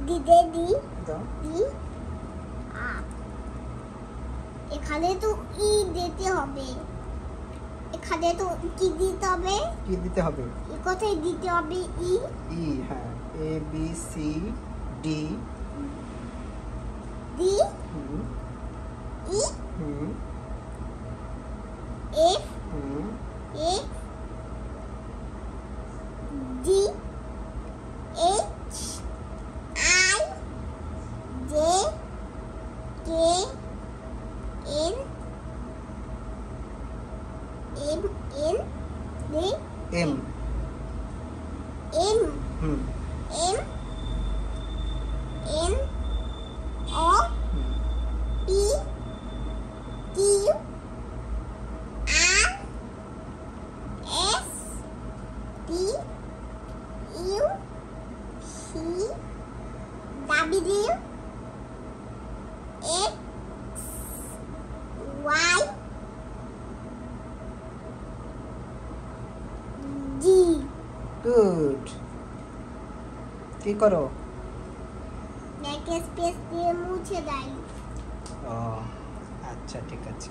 দিতে দি দাও। ই আ এখানে তো ই দিতে হবে, এখানে তো কি দিতে হবে, কি দিতে হবে? ই কোথায় দিতে হবে? ই ই, হ্যাঁ, A B C D D hmm E hmm F hmm X D H I J K N M N D M M hmm M N O hmm P Q R S T U C W X Y Z. Good. কি করো? Back space দিয়ে মুছে দেয়। ও আচ্ছা, ঠিক আছে।